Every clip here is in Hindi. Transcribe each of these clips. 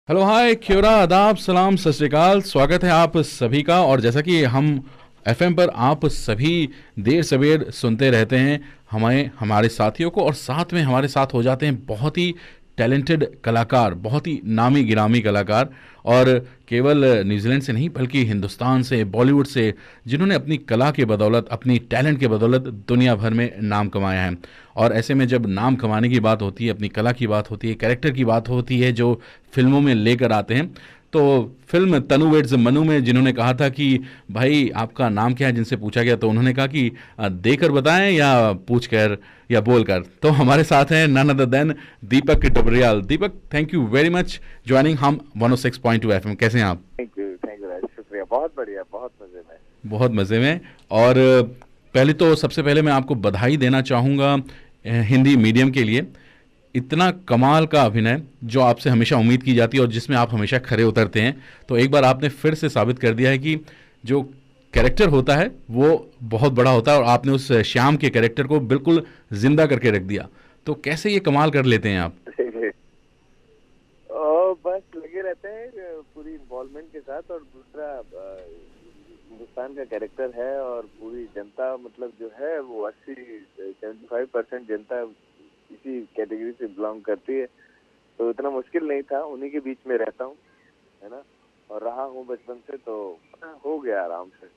हेलो हाय क्योरा आदाब सलाम सत श्री अकाल। स्वागत है आप सभी का। और जैसा कि हम एफएम पर आप सभी देर सवेर सुनते रहते हैं हमें, हमारे साथियों को, और साथ में हमारे साथ हो जाते हैं बहुत ही टैलेंटेड कलाकार, बहुत ही नामी गिरामी कलाकार। और केवल न्यूजीलैंड से नहीं बल्कि हिंदुस्तान से, बॉलीवुड से, जिन्होंने अपनी कला के बदौलत, अपनी टैलेंट के बदौलत दुनिया भर में नाम कमाया है। और ऐसे में जब नाम कमाने की बात होती है, अपनी कला की बात होती है, कैरेक्टर की बात होती है जो फिल्मों में लेकर आते हैं, तो फिल्म तनु वेड्स मनु में जिन्होंने कहा था कि भाई आपका नाम क्या है, जिनसे पूछा गया तो उन्होंने कहा कि देकर बताएं या पूछ कर या बोल कर। तो हमारे साथ हैं none other than Deepak Dobriyal. Deepak, thank you very much joining हम 106.2 एफएम। कैसे हैं आप? थैंक यू राज, शुक्रिया। बहुत बढ़िया, बहुत मजे में। बहुत मज़े में। और पहले तो सबसे पहले मैं आपको बधाई देना चाहूँगा हिंदी मीडियम के लिए। इतना कमाल का अभिनय जो आपसे हमेशा उम्मीद की जाती है और जिसमें आप हमेशा खरे उतरते हैं, तो एक बार आपने फिर से साबित कर दिया है कि जो कैरेक्टर होता है वो बहुत बड़ा होता है, और आपने उस श्याम के कैरेक्टर को बिल्कुल जिंदा करके रख दिया। तो कैसे ये कमाल कर लेते हैं आप? बस लगे रहते हैं पूरी इन्वॉल्वमेंट के साथ। और दूसरा हिंदुस्तान का कैरेक्टर है और पूरी जनता, मतलब जो है वो 75% जनता इसी कैटेगरी से बिलोंग करती है। तो इतना मुश्किल नहीं था, उन्हीं के बीच में रहता हूँ, है ना, और रहा हूँ बचपन से, तो हो गया आराम से।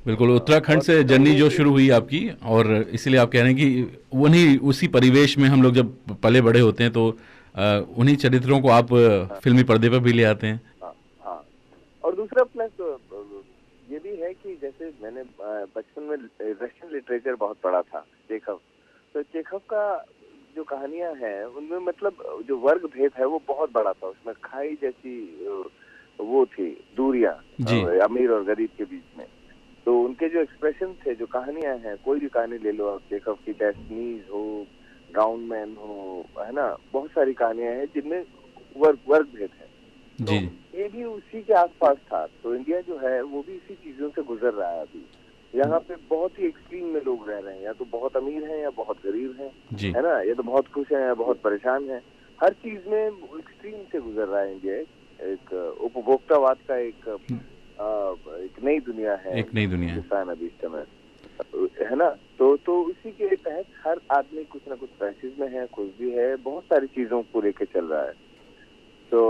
बिल्कुल, उत्तराखंड और से दूसरा जर्नी ये जो कि शुरू हुई आपकी, और इसीलिए आप कह रहे हैं कि उन्हीं उसी परिवेश में हम लोग जब पले बड़े होते हैं तो उन्हीं चरित्रों को आप हाँ, फिल्मी पर्दे पर भी ले आते हैं। हाँ, हाँ। और दूसरा प्लस ये भी है कि जैसे मैंने बचपन में रशियन लिटरेचर बहुत पढ़ा था, चेखव। तो चेखव का जो कहानियां हैं उनमें मतलब जो वर्ग भेद है वो बहुत बड़ा था। उसमें खाई जैसी वो थी दूरियां, जी अमीर और गरीब के बीच में। तो उनके जो एक्सप्रेशन थे, जो कहानियां हैं, कोई भी कहानी ले लो आप, चेखव की डेस्टिनीज हो, गाउनमैन हो, है ना, बहुत सारी कहानियां हैं जिनमें वर्ग वर्ग भेद है। तो जी ये भी उसी के आसपास था। तो इंडिया जो है वो भी इसी चीजों से गुजर रहा है अभी। यहाँ पे बहुत ही एक्सट्रीम में लोग रह रहे हैं, या तो बहुत अमीर हैं या बहुत गरीब हैं, जी है ना, या तो बहुत खुश हैं या बहुत परेशान हैं। हर चीज में एक्सट्रीम से गुजर रहा है इंडिया। एक उपभोक्तावाद का एक नई दुनिया है एक नई दुनिया है। हिंदुस्तान अभी इस समय, है ना। तो इसी के तहत हर आदमी कुछ ना कुछ क्राइसिस में है, खुश भी है, बहुत सारी चीजों को लेकर चल रहा है। तो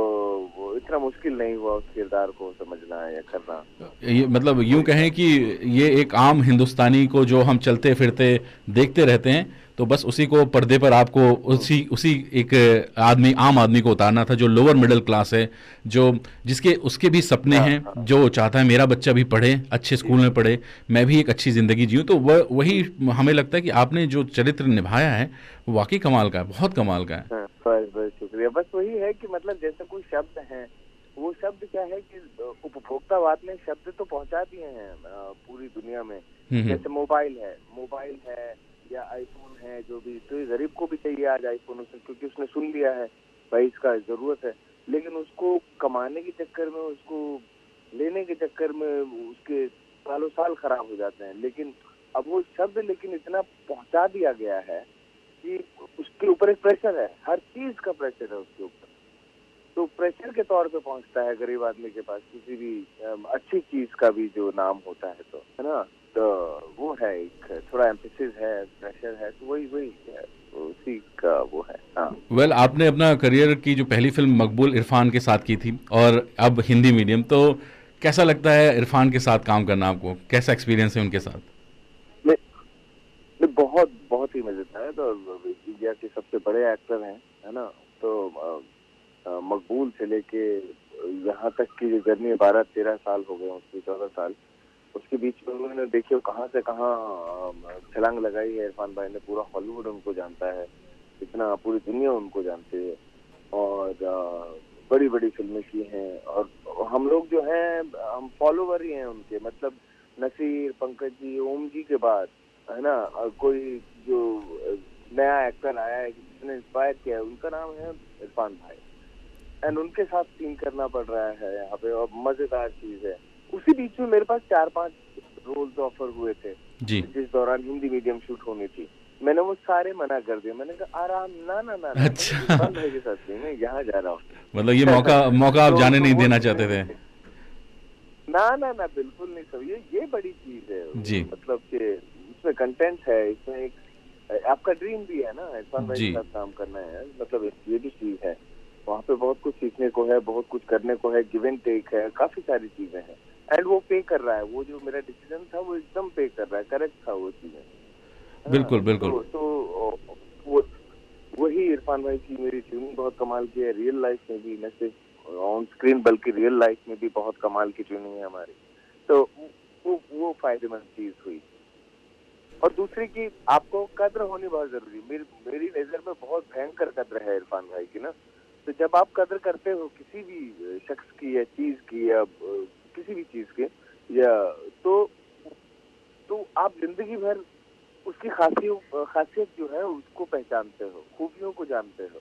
वो इतना मुश्किल नहीं हुआ उस किरदार को समझना या करना। ये मतलब यूं कहें कि ये एक आम हिंदुस्तानी को जो हम चलते फिरते देखते रहते हैं, तो बस उसी को पर्दे पर आपको उसी उसी एक आदमी, आम आदमी को उतारना था जो लोअर मिडिल क्लास है, जो जिसके उसके भी सपने हाँ, हैं, हाँ, जो चाहता है मेरा बच्चा भी पढ़े, अच्छे जी, स्कूल में पढ़े, मैं भी एक अच्छी ज़िंदगी जीऊँ। तो वह वही हमें लगता है कि आपने जो चरित्र निभाया है वो वाकई कमाल का है, बहुत कमाल का है। हाँ। बस बस शुक्रिया। बस वही है कि मतलब जैसे कोई शब्द है, वो शब्द क्या है कि उपभोक्तावाद ने शब्द तो पहुंचा दिए हैं पूरी दुनिया में। हम्म। जैसे मोबाइल है या आईफोन है, जो भी, तो ये गरीब को भी चाहिए आज आईफोन, उसे, क्योंकि उसने सुन लिया है भाई इसका जरूरत है। लेकिन उसको कमाने के चक्कर में, उसको लेने के चक्कर में उसके सालों साल खराब हो जाते हैं। लेकिन अब वो शब्द लेकिन इतना पहुंचा दिया गया है कि उसके ऊपर एक प्रेशर है, हर चीज का प्रेशर है उसके ऊपर। तो प्रेशर के तौर पे पहुंचता है गरीब आदमी के पास किसी भी अच्छी चीज का भी जो नाम होता है, तो है ना। तो वो है, एक थोड़ा एम्फेसिस है, प्रेशर है, तो वही वही है, उसी का वो है। हाँ। वेल आपने अपना करियर की जो पहली फिल्म मकबूल इरफान के साथ की थी, और अब हिंदी मीडियम, तो कैसा लगता है इरफान के साथ काम करना? आपको कैसा एक्सपीरियंस है उनके साथ? नहीं, नहीं, बहुत बहुत ही मजेदार है। तो इंडिया के सबसे बड़े एक्टर हैं, है ना। तो मकबूल से लेके यहाँ तक की जो जर्नी है, 12-13 साल हो गए उसकी, 14 साल, उसके बीच में उन्होंने देखिए कहाँ से कहाँ छलांग लगाई है। इरफान भाई ने, पूरा हॉलीवुड उनको जानता है, इतना पूरी दुनिया उनको जानती है। और बड़ी बड़ी फिल्में की हैं। और हम लोग जो हैं, हम फॉलोवर ही हैं उनके। मतलब नसीर, पंकज जी, ओम जी के बाद, है ना, कोई जो नया एक्टर आया है जिसने इंस्पायर किया है, उनका नाम है इरफान भाई। एंड उनके साथ सीन करना पड़ रहा है यहाँ पे, और मजेदार चीज है। उसी बीच में मेरे पास 4-5 रोल्स ऑफर हुए थे जी। जिस दौरान हिंदी मीडियम शूट होनी थी। मैंने वो सारे मना कर दिए। मैंने कहा आराम, ना ना ना ना, मैंने अच्छा। इरफान भाई के साथ नहीं, मैं यहाँ जा रहा हूँ। मतलब ये मौका मौका आप जाने तो नहीं वो देना चाहते थे। चीजें, ना ना ना, बिल्कुल नहीं सर, ये बड़ी चीज है। जी मतलब कि इसमें कंटेंट है, इसमें एक आपका ड्रीम भी है ना इरफान भाई जी। के साथ काम करना है, मतलब ये भी चीज है। वहाँ पे बहुत कुछ सीखने को है, बहुत कुछ करने को है, गिव एंड टेक है, काफी सारी चीजें हैं। एंड वो पे कर रहा है, वो जो मेरा डिसीजन था वो एकदम पे कर रहा है, करेक्ट था वो चीजें, है ना। बिल्कुल बिल्कुल। तो वो वही इरफान भाई की मेरी ट्यूनिंग बहुत कमाल की है, रियल लाइफ में भी, न सिर्फ ऑन स्क्रीन बल्कि रियल लाइफ में भी बहुत कमाल की ट्यूनिंग है हमारी। तो वो फायदेमंद चीज हुई। और दूसरी की आपको कद्र होनी बहुत जरूरी है। मेरी नजर में बहुत भयंकर कद्र है इरफान भाई की ना। तो जब आप कद्र करते हो किसी भी शख्स की या चीज की या किसी भी चीज के, या तो आप जिंदगी भर उसकी खासियत जो है उसको पहचानते हो, खूबियों को जानते हो।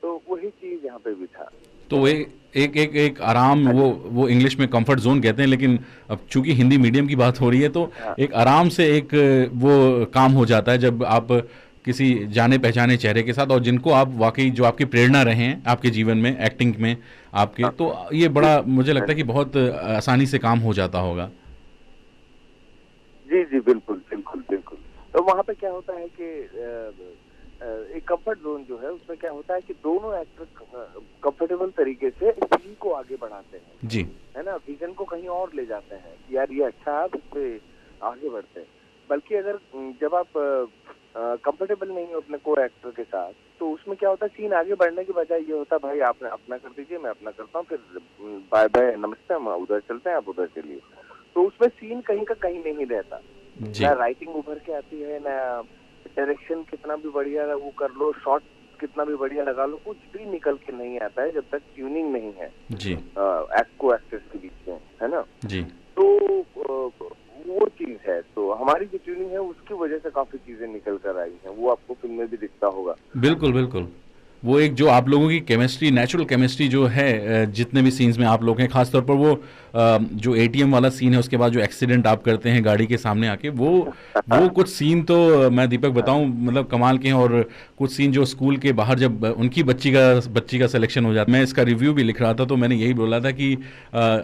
तो वही चीज यहाँ पे भी था। तो वो एक आराम, हाँ जी। वो इंग्लिश में कंफर्ट जोन कहते हैं, लेकिन अब चूंकि हिंदी मीडियम की बात हो रही है तो हाँ एक आराम से एक वो काम हो जाता है जब आप किसी जाने पहचाने चेहरे के साथ, और जिनको आप वाकई जो आपकी प्रेरणा रहे हैं आपके जीवन में एक्टिंग में आपके, हाँ तो ये जी बड़ा मुझे हाँ लगता है कि जी बहुत आसानी से काम हो जाता होगा। जी जी, बिल्कुल बिल्कुल बिल्कुल। तो वहां पे क्या होता है कि एक कंफर्ट जोन जो है उसमें क्या होता है कि दोनों एक्टर कंफर्टेबल तरीके से सीन को आगे बढ़ाते हैं, जी है ना, विजन को कहीं और ले जाते हैं कि यार ये अच्छा है, इस पे आगे बढ़ते हैं। बल्कि अगर जब आप कंफर्टेबल नहीं हो अपने को एक्टर के साथ, तो उसमें क्या होता है, सीन आगे बढ़ने के बजाय ये होता है भाई आप अपना कर दीजिए, मैं अपना करता हूँ, फिर बाय बाय नमस्ते, हम उधर चलते हैं, आप उधर चलिए। तो उसमें सीन कहीं का कहीं नहीं रहता। जी ना राइटिंग उभर के आती है, ना डायरेक्शन कितना भी बढ़िया वो कर लो, शॉट कितना भी बढ़िया लगा लो, कुछ भी निकल के नहीं आता है जब तक ट्यूनिंग नहीं है जी एक्ट को एक्टर्स के बीच में, है ना। जी। तो वो चीज है। तो हमारी जो ट्यूनिंग है उसकी वजह से काफी चीजें निकल कर आई हैं, वो आपको फिल्म में भी दिखता होगा। बिल्कुल बिल्कुल। वो एक जो आप लोगों की केमिस्ट्री, नेचुरल केमिस्ट्री जो है, जितने भी सीन्स में आप लोग हैं, खासतौर पर वो जो एटीएम वाला सीन है, उसके बाद जो एक्सीडेंट आप करते हैं गाड़ी के सामने आके, वो कुछ सीन तो मैं दीपक बताऊं मतलब कमाल के हैं। और कुछ सीन जो स्कूल के बाहर जब उनकी बच्ची का सिलेक्शन हो जाता, मैं इसका रिव्यू भी लिख रहा था तो मैंने यही बोला था कि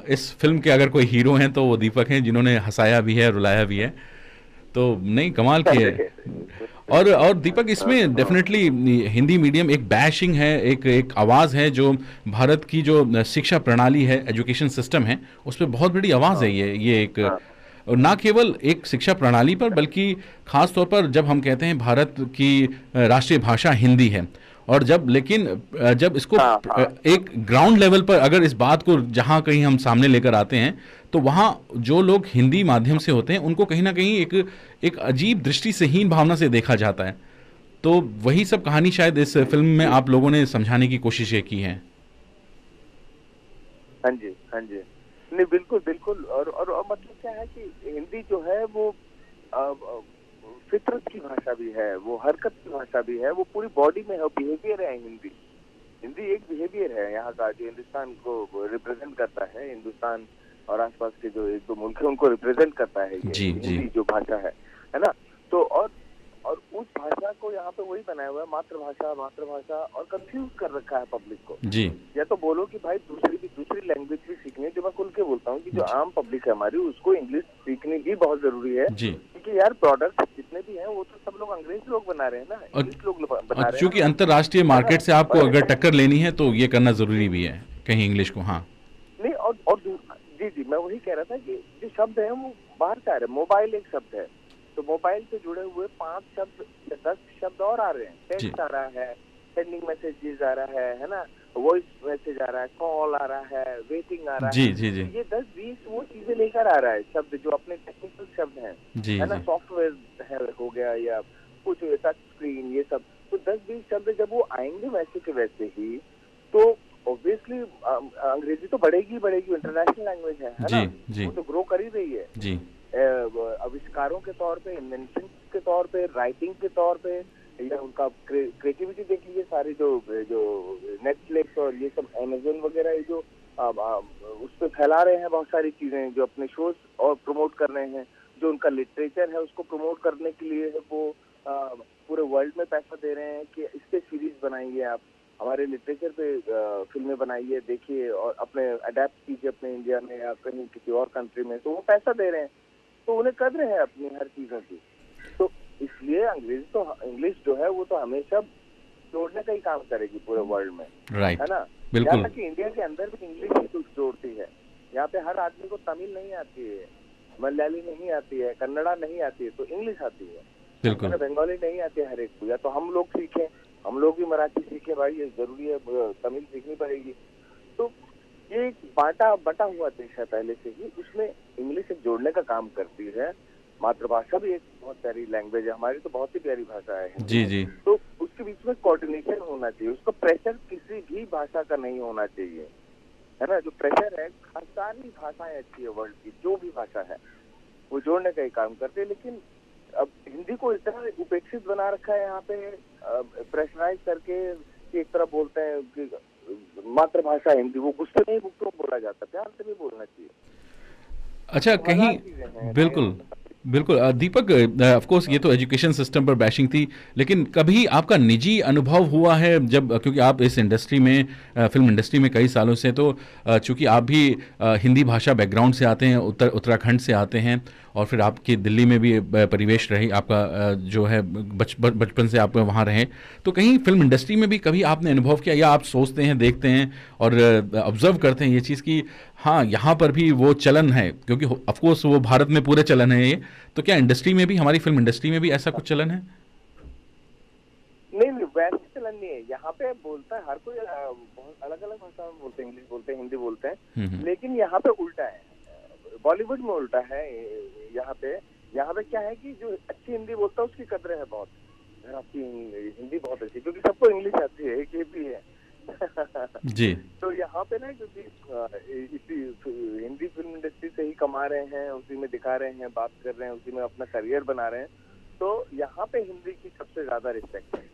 इस फिल्म के अगर कोई हीरो हैं तो वो दीपक हैं, जिन्होंने हंसाया भी है, रुलाया भी है। तो नहीं, कमाल की है। और दीपक, इसमें डेफिनेटली हिंदी मीडियम एक बैशिंग है, एक एक आवाज़ है जो भारत की जो शिक्षा प्रणाली है, एजुकेशन सिस्टम है, उस पर बहुत बड़ी आवाज़ है ये एक। और ना केवल एक शिक्षा प्रणाली पर, बल्कि खास तौर पर जब हम कहते हैं भारत की राष्ट्रीय भाषा हिंदी है, और जब लेकिन जब इसको एक ग्राउंड लेवल पर अगर इस बात को जहाँ कहीं हम सामने लेकर आते हैं, तो वहाँ जो लोग हिंदी माध्यम से होते हैं उनको कहीं ना कहीं एक एक अजीब दृष्टि से, हीन भावना से देखा जाता है। तो वही सब कहानी शायद इस फिल्म में आप लोगों ने समझाने की कोशिशें की हैं। हाँ जी हाँ जी, नहीं बिल्कुल बिल्कुल। और मतलब क्या है कि हिंदी जो है वो फितरत की भाषा भी है, वो हरकत की भाषा भी है, वो पूरी बॉडी में है, बिहेवियर है हिंदी। हिंदी एक बिहेवियर है यहाँ का, जो हिंदुस्तान को रिप्रेजेंट करता है, हिंदुस्तान और आसपास के जो एक दो मुल्क है उनको रिप्रेजेंट करता है ये जी जी हिंदी जो भाषा है ना। तो और उस भाषा को यहाँ पे वही बनाया हुआ है, मातृभाषा मातृभाषा, और कंफ्यूज कर रखा है पब्लिक को। जी या तो बोलो कि भाई दूसरी लैंग्वेज भी सीखनी है, जो मैं खुल के बोलता हूँ कि जो जी आम पब्लिक है हमारी, उसको इंग्लिश सीखनी भी बहुत जरूरी है। जी। क्योंकि यार प्रोडक्ट जितने भी हैं वो तो सब लोग अंग्रेज लोग बना रहे हैं ना, और इंग्लिश लोग बना रहे हैं चूंकि ना, अंतर्राष्ट्रीय है ना। मार्केट से आपको और अगर टक्कर लेनी है तो ये करना जरूरी भी है, कहीं इंग्लिश को। हाँ नहीं, जी जी, मैं वही कह रहा था कि जो शब्द है वो बाहर से आ रहे हैं। मोबाइल एक शब्द है, तो मोबाइल से जुड़े हुए 5 शब्द या 10 शब्द और आ रहे हैं। जी टेक्स्ट आ रहा है, सेंडिंग मैसेजेस आ रहा है ना, वॉइस मैसेज आ रहा है, कॉल आ रहा है, वेटिंग आ रहा जी है। जी जी तो ये 10-20 वो चीजें लेकर आ रहा है शब्द, जो अपने टेक्निकल शब्द हैं, जी है ना, जी सॉफ्टवेयर है हो गया या कुछ टच स्क्रीन, ये सब। तो 10-20 शब्द जब वो आएंगे वैसे के वैसे ही, तो ऑब्वियसली अंग्रेजी तो बढ़ेगी बढ़ेगी, इंटरनेशनल लैंग्वेज है जी ना, जी वो तो ग्रो कर ही रही है। जी आविष्कारों के तौर पे, इन्वेंशन के तौर पे, राइटिंग के तौर पे, या उनका क्रिएटिविटी देख लीजिए। सारी जो जो नेटफ्लिक्स और ये सब अमेजोन वगैरह, ये जो उस पर फैला रहे हैं बहुत सारी चीजें, जो अपने शोज और प्रमोट कर रहे हैं, जो उनका लिटरेचर है उसको प्रमोट करने के लिए वो पूरे वर्ल्ड में पैसा दे रहे हैं कि इस पे सीरीज बनाइए आप, हमारे लिटरेचर पे फिल्में बनाइए, देखिए और अपने अडेप्ट कीजिए अपने इंडिया में या कहीं किसी और कंट्री में, तो वो पैसा दे रहे हैं, तो उन्हें कद्र है अपनी हर चीजों की। तो इसलिए अंग्रेजी तो इंग्लिश जो है वो तो हमेशा जोड़ने का ही काम करेगी पूरे वर्ल्ड में, है राइट, ना। यहाँ बिल्कुल तक कि इंडिया के अंदर भी इंग्लिश ही कुछ जोड़ती है। यहाँ पे हर आदमी को तमिल नहीं आती है, मलयाली नहीं आती है, कन्नड़ा नहीं आती है, तो इंग्लिश आती है। बिल्कुल। बंगाली नहीं आती है हर एक को, या तो हम लोग सीखें, हम लोग भी मराठी सीखे भाई, ये जरूरी है, तमिल सीखनी पड़ेगी। तो ये एक बटा हुआ देश है पहले से ही, उसमें इंग्लिश एक जोड़ने का काम करती है। मातृभाषा भी एक बहुत प्यारी लैंग्वेज है हमारी, तो बहुत ही प्यारी भाषा है। जी जी। तो उसके बीच में कोऑर्डिनेशन होना चाहिए, उसको प्रेशर किसी भी भाषा का नहीं होना चाहिए, है ना। जो प्रेशर है, सारी भाषाएं अच्छी है वर्ल्ड की, जो भी भाषा है वो जोड़ने का ही काम करते हैं। लेकिन अब हिंदी को इतना उपेक्षित बना रखा है यहाँ पे, प्रेशराइज करके कि एक तरह बोलते हैं कि मातृभाषा हिंदी, वो गुस्से नहीं बोला जाता, प्यार से भी बोलना चाहिए। अच्छा, तो कहीं हजार चीजें हैं, बिल्कुल बिल्कुल दीपक, ऑफ कोर्स ये तो एजुकेशन सिस्टम पर बैशिंग थी, लेकिन कभी आपका निजी अनुभव हुआ है जब, क्योंकि आप इस इंडस्ट्री में, फिल्म इंडस्ट्री में कई सालों से, तो चूंकि आप भी हिंदी भाषा बैकग्राउंड से आते हैं, उत्तराखंड से आते हैं, और फिर आपकी दिल्ली में भी परिवेश रही आपका, जो है बचपन से आप वहाँ रहे, तो कहीं फिल्म इंडस्ट्री में भी कभी आपने अनुभव किया, या आप सोचते हैं, देखते हैं और ऑब्जर्व करते हैं ये चीज़ कि हाँ यहाँ पर भी वो चलन है, क्योंकि ऑफ कोर्स वो भारत में पूरे चलन है ये, तो क्या इंडस्ट्री में भी, हमारी फिल्म इंडस्ट्री में भी ऐसा कुछ चलन है? नहीं नहीं, वैसे चलन नहीं है यहाँ पे। बोलता है हर कोई, बहुत अलग अलग भाषा में बोलते हैं, इंग्लिश बोलते हैं, हिंदी बोलते हैं, लेकिन यहाँ पे उल्टा है। बॉलीवुड में उल्टा है यहाँ पे। यहाँ पे क्या है कि जो अच्छी हिंदी बोलता है उसकी कदर है बहुत। आपकी हिंदी बहुत अच्छी, क्योंकि सबको इंग्लिश आती है, एक ये भी है। जी। तो यहाँ पे ना, क्योंकि इसी हिंदी फिल्म इंडस्ट्री से ही कमा रहे हैं, उसी में दिखा रहे हैं, बात कर रहे हैं, उसी में अपना करियर बना रहे हैं, तो यहाँ पे हिंदी की सबसे ज्यादा रिस्पेक्ट है।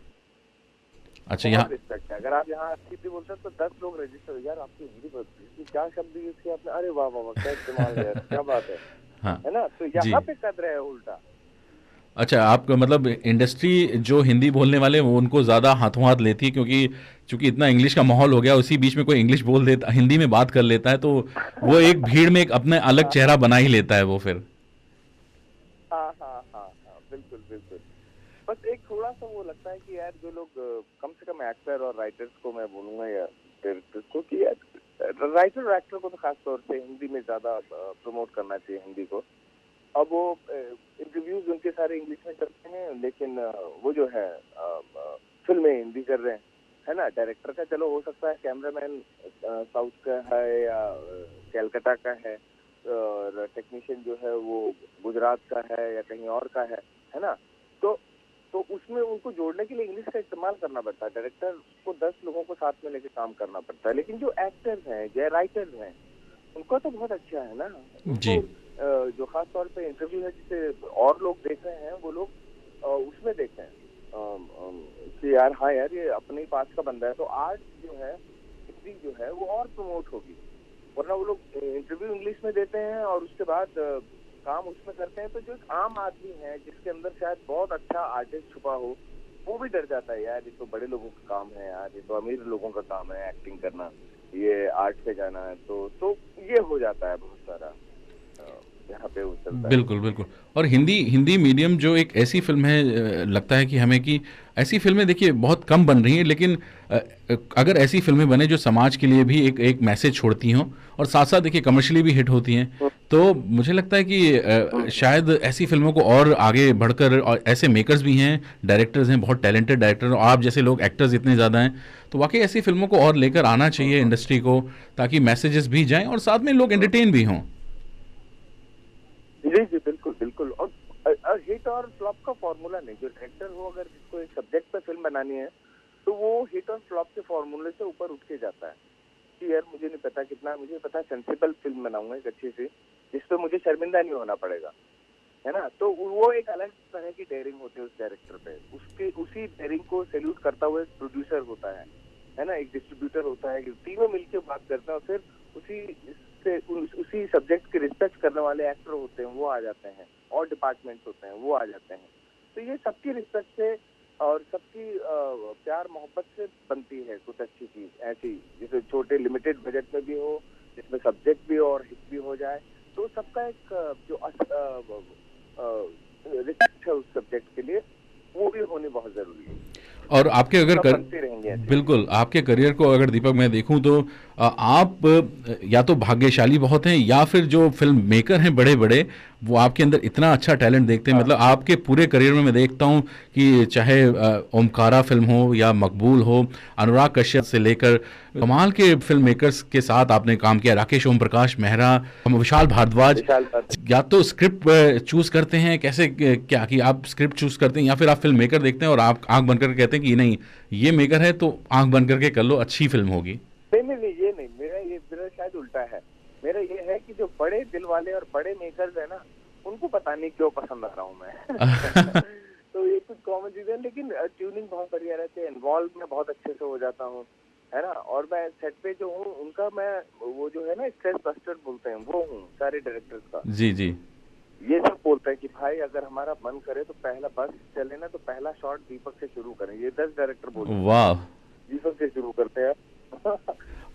अच्छा, यहाँ रिस्पेक्ट है। अगर आप यहाँ हिंदी बोलते हैं तो 10 लोग रजिस्टर, यार आपकी हिंदी बोलती, क्या शब्द यूज किया आपने, अरे वाह वाह वाह, क्या इस्तेमाल है, क्या बात है। हाँ है ना। तो जी। यहाँ पे कदर है उल्टा। अच्छा, आपका मतलब इंडस्ट्री जो हिंदी बोलने वाले वो उनको ज़्यादा हाथों हाथ लेती है, क्योंकि चूंकि इतना इंग्लिश का माहौल हो गया, उसी बीच में कोई इंग्लिश बोल देता, हिंदी में बात कर लेता है, तो वो एक भीड़ में एक अपने अलग चेहरा बना ही लेता है वो फिर। हाँ हाँ हाँ हाँ, बिल्कुल बिल्कुल। बस एक थोड़ा सा वो लगता है कि यार जो लोग, कम से कम एक्टर और राइटर्स को मैं बोलूंगा, या डायरेक्टर्स को, कि यार राइटर और एक्टर को तो खास तौर से हिंदी में ज्यादा प्रमोट करना चाहिए हिंदी को। अब वो इंटरव्यूज उनके सारे इंग्लिश में करते हैं, लेकिन वो जो है फिल्में हिंदी कर रहे हैं, है ना। डायरेक्टर का चलो हो सकता है कैमरामैन साउथ का है या कैलकाटा का है, और टेक्नीशियन जो है वो गुजरात का है या कहीं और का है ना। तो उसमें उनको जोड़ने के लिए इंग्लिश का इस्तेमाल करना पड़ता है। डायरेक्टर को 10 लोगों को साथ में लेकर काम करना पड़ता है, लेकिन जो एक्टर्स हैं, जो राइटर्स हैं, उनका तो बहुत अच्छा है ना। जी। जो खास तौर पे इंटरव्यू है जिसे और लोग देख रहे हैं, वो लोग उसमें देख रहे हैं कि यार हाँ यार ये अपने पास का बंदा है, तो आर्ट जो है, हिंदी जो है वो और प्रमोट होगी। वरना वो लोग इंटरव्यू इंग्लिश में देते हैं और उसके बाद काम उसमें करते हैं, तो जो एक आम आदमी है जिसके अंदर शायद बहुत अच्छा आर्टिस्ट छुपा हो, वो भी डर जाता है, यार ये तो बड़े लोगों का काम है, यार ये तो अमीर लोगों का काम है एक्टिंग करना, ये आर्ट से जाना है, तो ये हो जाता है बहुत सारा यहाँ पे वो चलता है। बिल्कुल बिल्कुल। और हिंदी हिंदी मीडियम जो एक ऐसी फिल्म है, लगता है कि हमें कि ऐसी फिल्में देखिए बहुत कम बन रही हैं, लेकिन अगर ऐसी फिल्में बने जो समाज के लिए भी एक एक मैसेज छोड़ती हों, और साथ साथ देखिए कमर्शियली भी हिट होती हैं, तो मुझे लगता है कि शायद ऐसी फिल्मों को और आगे बढ़कर, और ऐसे मेकर्स भी हैं, डायरेक्टर्स हैं, बहुत टैलेंटेड डायरेक्टर, और आप जैसे लोग एक्टर्स इतने ज़्यादा हैं, तो वाकई ऐसी फिल्मों को और लेकर आना चाहिए इंडस्ट्री को, ताकि मैसेजेस भी जाएं और साथ में लोग एंटरटेन भी हों। जी जी, बिल्कुल बिल्कुल। और हिट और फ्लॉप का फॉर्मूला नहीं, जो डायरेक्टर हो अगर जिसको एक सब्जेक्ट पे फिल्म बनानी है, तो वो हिट और फ्लॉप के फॉर्मूले से ऊपर उठ के जाता है कि यार मुझे नहीं पता कितना, मुझे पता सेंसिबल फिल्म बनाऊंगा एक अच्छी सी, जिसपे मुझे शर्मिंदा नहीं होना पड़ेगा, है ना। तो वो एक अलग तरह की डेयरिंग होती है उस डायरेक्टर पे। उसके उसी डेयरिंग को सैल्यूट करता हुआ एक प्रोड्यूसर होता है ना, एक डिस्ट्रीब्यूटर होता है, तीनों मिलकर बात करते हैं, और फिर उसी सब्जेक्ट की रिसर्च करने वाले एक्टर होते हैं, वो आ जाते हैं, और डिपार्टमेंट्स होते हैं वो आ जाते हैं। तो ये सबकी रिसर्च से और सबकी प्यार मोहब्बत से बनती है कुछ हो, जिसमें सब्जेक्ट भी हो और हिट भी हो जाए, तो सबका एक जो रिसर्च है उस सब्जेक्ट के लिए, वो भी होनी बहुत जरूरी है। और आपके अगर सब बनते रहेंगे ऐसे। बिल्कुल, आपके करियर को अगर दीपक मैं देखूं तो आप या तो भाग्यशाली बहुत हैं, या फिर जो फिल्म मेकर हैं बड़े बड़े, वो आपके अंदर इतना अच्छा टैलेंट देखते हैं। हाँ। मतलब आपके पूरे करियर में मैं देखता हूं कि चाहे ओमकारा फिल्म हो या मकबूल हो, अनुराग कश्यप से लेकर कमाल के फिल्म मेकर्स के साथ आपने काम किया, राकेश ओम प्रकाश मेहरा, विशाल भारद्वाज। विशाल भट्ट। या तो स्क्रिप्ट चूज करते हैं कैसे, क्या कि आप स्क्रिप्ट चूज करते हैं, या फिर आप फिल्म मेकर देखते हैं और आप आंख बंद करके कहते हैं कि नहीं ये मेकर है तो आंख बंद करके कर लो, अच्छी फिल्म होगी? नहीं नहीं नहीं, ये नहीं, मेरा शायद उल्टा है। मेरा ये है कि जो बड़े दिल वाले और बड़े मेकर्स है ना, उनको पता नहीं क्यों पसंद आ रहा हूँ मैं। तो ये कुछ कॉमन चीज है, लेकिन ट्यूनिंग बहुत बढ़िया रहती है, इन्वॉल्व मैं बहुत अच्छे से हो जाता हूँ, है ना। और मैं सेट पे जो हूँ उनका, मैं वो जो है ना स्ट्रेस बस्टर बोलते हैं, वो हूँ सारे डायरेक्टर्स का। जी जी। ये सब बोलते हैं कि भाई अगर हमारा मन करे तो पहला बस चले ना, तो पहला शॉट दीपक से शुरू करें, ये 10 डायरेक्टर बोलते हैं। वाह। दीपक से शुरू करते हैं।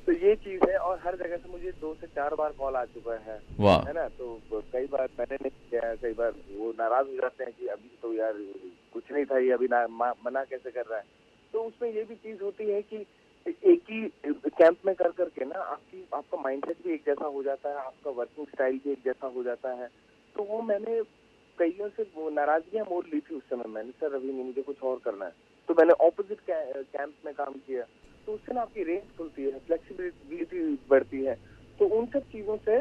तो ये चीज है, और हर जगह से मुझे 2 से 4 बार कॉल आ चुका है, वाह। है ना। तो कई बार मैंने नहीं किया, कई बार वो नाराज हो जाते हैं कि अभी तो यार कुछ नहीं था ये, अभी मना कैसे कर रहा है। तो उसमें ये भी चीज होती है कि एक ही कैंप में कर करके ना आपका माइंडसेट भी एक जैसा हो जाता है, आपका वर्किंग स्टाइल भी एक जैसा हो जाता है। तो वो मैंने कईयों से वो नाराजगियां मोड़ ली थी उस समय। मैंने, सर अभी नहीं, मुझे कुछ और करना है, तो मैंने ऑपोजिट कैंप में काम किया। तो उससे ना आपकी रेंज खुलती है, फ्लेक्सिबिलिटी बढ़ती है। तो उन सब चीजों से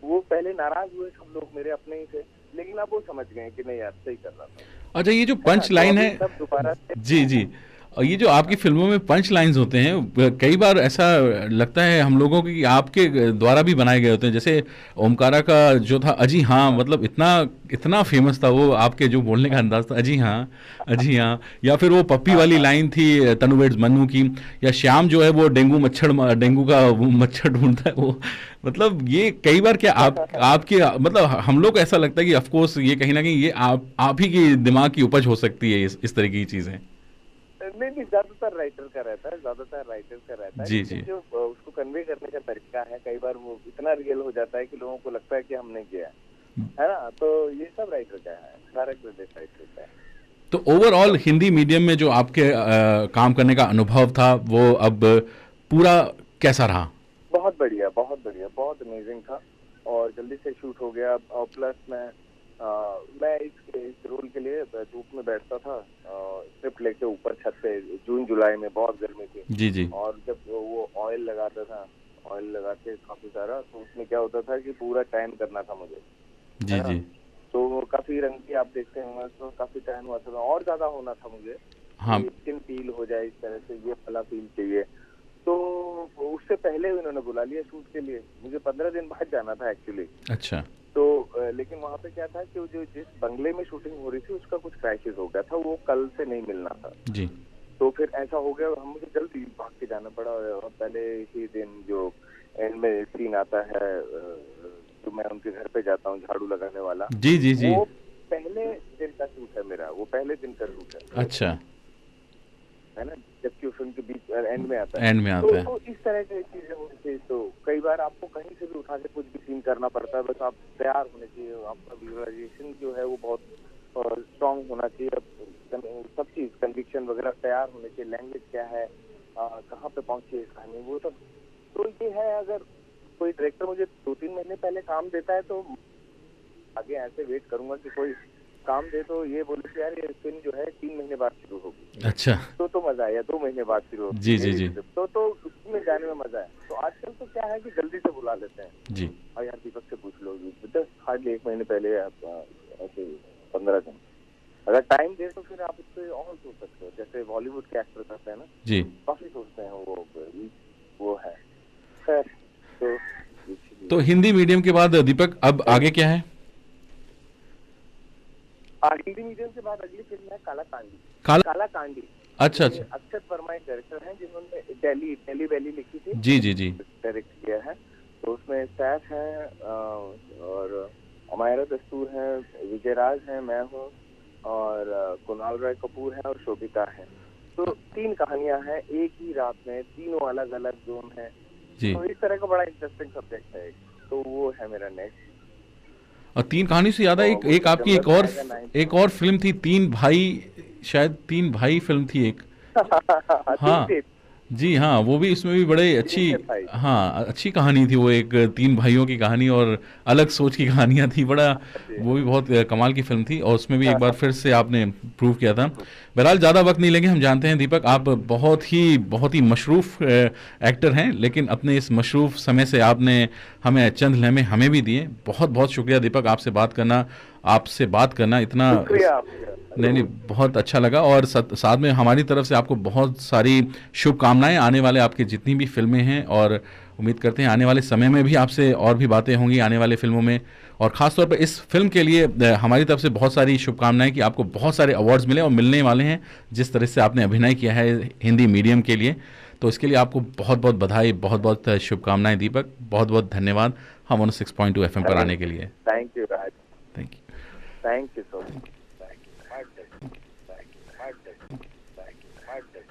वो पहले नाराज हुए सब लोग मेरे अपने ही थे, लेकिन अब वो समझ गए कि नहीं यार सही कर रहा था। अच्छा, ये जो है ना? पंच तो लाइन अभी है, सब दोबारा से। जी जी, और ये जो आपकी फिल्मों में पंच लाइंस होते हैं, कई बार ऐसा लगता है हम लोगों को कि आपके द्वारा भी बनाए गए होते हैं। जैसे ओमकारा का जो था अजी हाँ, मतलब इतना इतना फेमस था वो, आपके जो बोलने का अंदाज था, अजी हाँ अजी हाँ। या फिर वो पप्पी हाँ वाली हाँ लाइन थी तनुवेज मन्नू की, या श्याम जो है वो डेंगू का वो मच्छर ढूंढता है वो। मतलब ये कई बार क्या आपके मतलब हम लोग को ऐसा लगता है कि ऑफ कोर्स ये कहीं ना कहीं ये आप ही की दिमाग की उपज हो सकती है इस तरह की चीजें। नहीं नहीं, ज्यादातर राइटर का रहता है, जी लेकिन जी। जो उसको कन्वे करने का तरीका है, कई बार वो इतना रियल हो जाता है कि लोगों को लगता है कि हमने किया है ना। तो ये सब राइटर का है, सारा क्रेडिट राइटर का है। तो ओवरऑल हिंदी मीडियम में जो आपके काम करने का अनुभव था वो अब पूरा कैसा रहा? बहुत बढ़िया, बहुत बढ़िया, बहुत अमेजिंग था, और जल्दी से शूट हो गया। और प्लस मैं इस रोल के लिए धूप में बैठता था, स्क्रिप्ट लेके ऊपर छत पे, जून जुलाई में बहुत गर्मी थी। जी जी। और जब वो ऑयल लगाता था, ऑयल लगा के काफी सारा, तो उसमें क्या होता था कि पूरा टैन करना था मुझे, है जी ना। जी। तो काफी रंग आप देखते होंगे, तो काफी टैन हुआ था, और ज्यादा होना था मुझे, हाँ। स्किन पील हो जाए इस तरह से, ये वाला फील चाहिए। तो उससे पहले उन्होंने बुला लिया शूट के लिए, मुझे 15 दिन बाद जाना था एक्चुअली। अच्छा। तो लेकिन वहाँ पे क्या था कि जो जिस बंगले में शूटिंग हो रही थी उसका कुछ क्राइसिस हो गया था, वो कल से नहीं मिलना था। जी। तो फिर ऐसा हो गया, हम मुझे जल्दी भाग के जाना पड़ा। और पहले ही दिन जो एंड में सीन आता है, तो मैं उनके घर पे जाता हूँ झाड़ू लगाने वाला, जी जी जी। वो पहले दिन का शूट है मेरा, वो पहले दिन का शूट है। अच्छा। है ना, जबकि वो फिल्म के बीच एंड में आता है। एंड में आता है। तो इस तरह की चीजें होनी चाहिए। तो कई बार आपको कहीं से भी उठा के कुछ भी सीन करना पड़ता है, बस आप तैयार होने चाहिए, आपका विजुअलाइजेशन जो है वो बहुत स्ट्रांग होना चाहिए, सब चीज कन्विक्शन वगैरह तैयार होने चाहिए, लैंग्वेज क्या है, कहाँ पे पहुंची है कहानी, वो सब। तो ये है, अगर कोई डायरेक्टर मुझे 2-3 महीने पहले काम देता है तो आगे ऐसे वेट करूंगा कि कोई काम दे तो ये बोले कि यार ये फिल्म जो है 3 महीने बाद शुरू होगी, अच्छा। तो मजा आया, 2 महीने बाद शुरू होगी जी जी जी। तो उसमें जाने में मजा है। तो आजकल तो क्या है कि जल्दी से बुला लेते हैं, जी। और यार दीपक से पूछ लो, जस्ट हार्डली 1 महीने पहले ऐसे 15 दिन अगर टाइम दे तो फिर आप उससे और सोच सकते हो। जैसे बॉलीवुड के एक्टर करते हैं ना, जी। काफी सोचते हैं, वो है। खैर, तो हिंदी मीडियम के बाद दीपक अब आगे क्या है? हिंदी मीडियम के बाद अगली फिल्म है काला कांडी। काला। काला कांडी। अच्छा अच्छा। अक्षत वर्मा एक डायरेक्टर हैं जिन्होंने दिल्ली वैली लिखी थी, जी जी जी। डायरेक्ट किया है। तो उसमें सैफ है, और अमायरा दस्तूर है, विजय राज है, मैं हूँ, और कुणाल राय कपूर है, और शोभिता है। तो 3 कहानियां हैं एक ही रात में, तीनों अलग अलग जोन है। जी। तो इस तरह का बड़ा इंटरेस्टिंग सब्जेक्ट है, तो वो है मेरा नेक्स्ट। और तीन कहानी से ज्यादा एक एक आपकी एक और फिल्म थी, तीन भाई, शायद तीन भाई फिल्म थी एक। तीन हाँ थे। जी हाँ, वो भी, इसमें भी बड़े अच्छी, तीन थे भाई। हाँ अच्छी कहानी थी वो, एक तीन भाइयों की कहानी और अलग सोच की कहानियां थी, बड़ा जी वो भी बहुत कमाल की फिल्म थी, और उसमें भी हाँ एक बार हाँ। फिर से आपने प्रूव किया था। बहरहाल ज़्यादा वक्त नहीं लेंगे, हम जानते हैं दीपक आप बहुत ही मशरूफ एक्टर हैं, लेकिन अपने इस मशरूफ समय से आपने हमें चंद लम्हे हमें भी दिए। बहुत बहुत शुक्रिया दीपक, आपसे बात करना इतना शुक्रिया आपका। नहीं नहीं, बहुत अच्छा लगा, और साथ में हमारी तरफ से आपको बहुत सारी शुभकामनाएं, आने वाले आपके जितनी भी फिल्में हैं, और उम्मीद करते हैं आने वाले समय में भी आपसे और भी बातें होंगी आने वाले फिल्मों में। और ख़ास तौर पर इस फिल्म के लिए हमारी तरफ से बहुत सारी शुभकामनाएं कि आपको बहुत सारे अवार्ड्स मिले और मिलने वाले हैं, जिस तरह से आपने अभिनय किया है हिंदी मीडियम के लिए। तो इसके लिए आपको बहुत बहुत बधाई, बहुत बहुत शुभकामनाएं दीपक, बहुत बहुत धन्यवाद हम 106.2 FM पर आने के लिए। Thank you Raj. Thank you. Thank you so much.